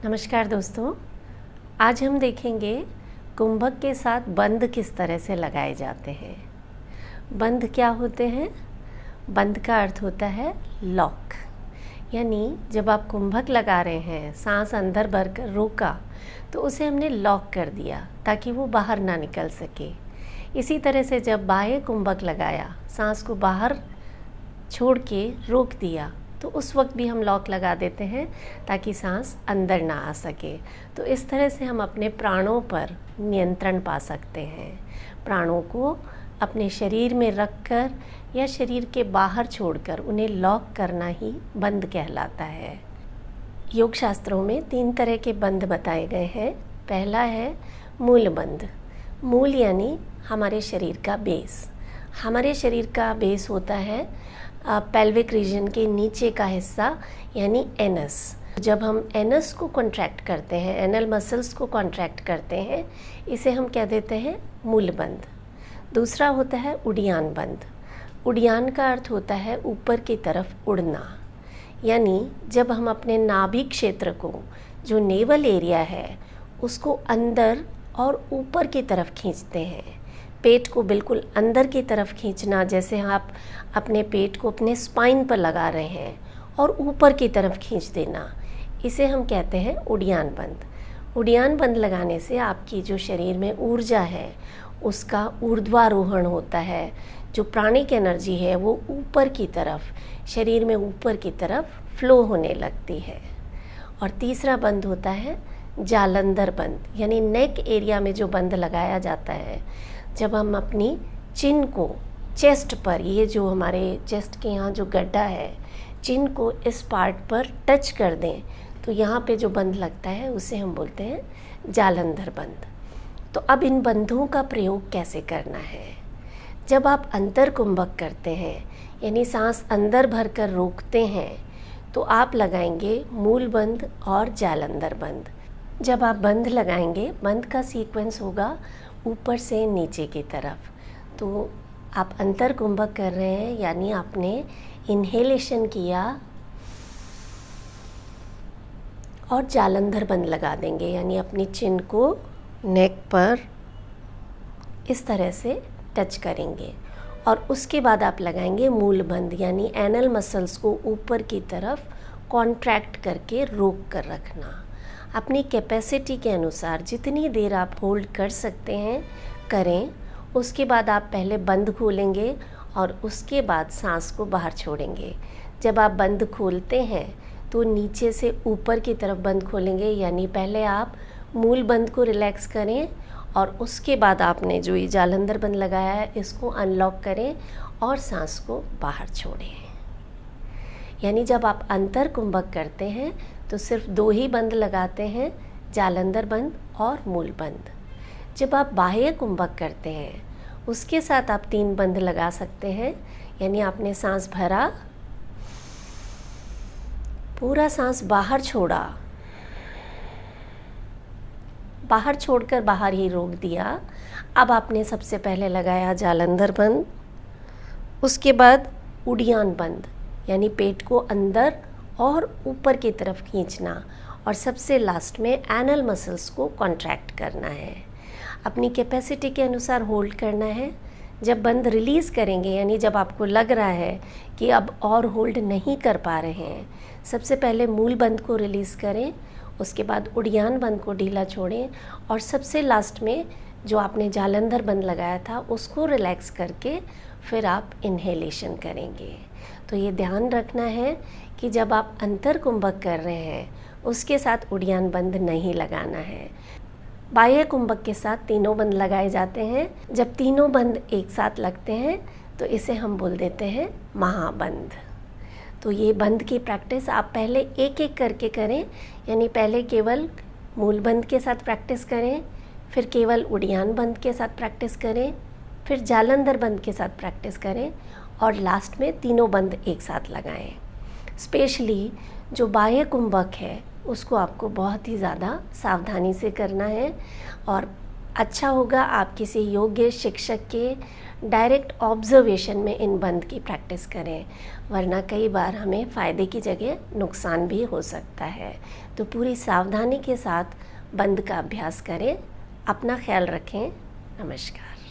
नमस्कार दोस्तों, आज हम देखेंगे कुंभक के साथ बंध किस तरह से लगाए जाते हैं। बंध क्या होते हैं? बंध का अर्थ होता है लॉक, यानी जब आप कुंभक लगा रहे हैं, सांस अंदर भर कर रोका तो उसे हमने लॉक कर दिया ताकि वो बाहर ना निकल सके। इसी तरह से जब बाह्य कुंभक लगाया, सांस को बाहर छोड़ के रोक दिया, तो उस वक्त भी हम लॉक लगा देते हैं ताकि सांस अंदर ना आ सके। तो इस तरह से हम अपने प्राणों पर नियंत्रण पा सकते हैं। प्राणों को अपने शरीर में रखकर या शरीर के बाहर छोड़कर उन्हें लॉक करना ही बंध कहलाता है। योग शास्त्रों में 3 तरह के बंध बताए गए हैं। पहला है मूल बंध। मूल यानी हमारे शरीर का बेस। हमारे शरीर का बेस होता है पेल्विक रीजन के नीचे का हिस्सा यानी एनस। जब हम एनस को कॉन्ट्रैक्ट करते हैं, एनल मसल्स को कॉन्ट्रैक्ट करते हैं, इसे हम कह देते हैं मूल बंध। दूसरा होता है उड़ियान बंध। उड़ियान का अर्थ होता है ऊपर की तरफ उड़ना, यानी जब हम अपने नाभि क्षेत्र को, जो नेवल एरिया है, उसको अंदर और ऊपर की तरफ खींचते हैं। पेट को बिल्कुल अंदर की तरफ खींचना, जैसे आप अपने पेट को अपने स्पाइन पर लगा रहे हैं और ऊपर की तरफ खींच देना, इसे हम कहते हैं उड़ियान बंध। उड़ियान बंध लगाने से आपकी जो शरीर में ऊर्जा है उसका ऊर्ध्वारोहण होता है। जो प्राणिक एनर्जी है वो ऊपर की तरफ, शरीर में ऊपर की तरफ फ्लो होने लगती है। और तीसरा बंध होता है जालंधर बंध, यानी नेक एरिया में जो बंध लगाया जाता है। जब हम अपनी चिन को चेस्ट पर, ये जो हमारे चेस्ट के यहाँ जो गड्ढा है, चिन को इस पार्ट पर टच कर दें तो यहाँ पे जो बंध लगता है उसे हम बोलते हैं जालंधर बंध। तो अब इन बंधों का प्रयोग कैसे करना है? जब आप अंतर कुंभक करते हैं, यानी सांस अंदर भर कर रोकते हैं, तो आप लगाएंगे मूल बंध और जालंधर बंध। जब आप बंध लगाएंगे, बंध का सीक्वेंस होगा ऊपर से नीचे की तरफ। तो आप अंतर कुंभक कर रहे हैं, यानी आपने इन्हेलेशन किया और जालंधर बंध लगा देंगे, यानी अपनी चिन को नेक पर इस तरह से टच करेंगे। और उसके बाद आप लगाएंगे मूल बंध, यानी एनल मसल्स को ऊपर की तरफ कॉन्ट्रैक्ट करके रोक कर रखना। अपनी कैपेसिटी के अनुसार जितनी देर आप होल्ड कर सकते हैं करें। उसके बाद आप पहले बंद खोलेंगे और उसके बाद सांस को बाहर छोड़ेंगे। जब आप बंद खोलते हैं तो नीचे से ऊपर की तरफ बंद खोलेंगे, यानी पहले आप मूल बंद को रिलैक्स करें और उसके बाद आपने जो ये जालंधर बंद लगाया है इसको अनलॉक करें और सांस को बाहर छोड़ें। यानी जब आप अंतर कुंभक करते हैं तो सिर्फ 2 ही बंद लगाते हैं, जालंधर बंद और मूल बंद। जब आप बाह्य कुंभक करते हैं उसके साथ आप 3 बंद लगा सकते हैं, यानी आपने सांस भरा, पूरा सांस बाहर छोड़ा, बाहर छोड़कर बाहर ही रोक दिया। अब आपने सबसे पहले लगाया जालंधर बंद, उसके बाद उड़ियान बंद, यानी पेट को अंदर और ऊपर की तरफ खींचना, और सबसे लास्ट में एनल मसल्स को कॉन्ट्रैक्ट करना है। अपनी कैपेसिटी के अनुसार होल्ड करना है। जब बंद रिलीज़ करेंगे, यानी जब आपको लग रहा है कि अब और होल्ड नहीं कर पा रहे हैं, सबसे पहले मूल बंद को रिलीज़ करें, उसके बाद उड़ियान बंद को ढीला छोड़ें और सबसे लास्ट में जो आपने जालंधर बंद लगाया था उसको रिलैक्स करके फिर आप इन्हेलेशन करेंगे। तो ये ध्यान रखना है कि जब आप अंतर कुंभक कर रहे हैं उसके साथ उड़ियान बंद नहीं लगाना है। बाह्य कुंभक के साथ 3 बंद लगाए जाते हैं। जब 3 बंद एक साथ लगते हैं तो इसे हम बोल देते हैं महाबंध। तो ये बंद की प्रैक्टिस आप पहले एक एक करके करें, यानी पहले केवल मूल बंद के साथ प्रैक्टिस करें, फिर केवल उड़ियान बंद के साथ प्रैक्टिस करें, फिर जालंधर बंद के साथ प्रैक्टिस करें और लास्ट में 3 बंद एक साथ लगाएं। स्पेशली जो बाह्य कुंभक है उसको आपको बहुत ही ज़्यादा सावधानी से करना है और अच्छा होगा आप किसी योग्य शिक्षक के डायरेक्ट ऑब्जर्वेशन में इन बंद की प्रैक्टिस करें, वरना कई बार हमें फ़ायदे की जगह नुकसान भी हो सकता है। तो पूरी सावधानी के साथ बंद का अभ्यास करें। अपना ख्याल रखें। नमस्कार।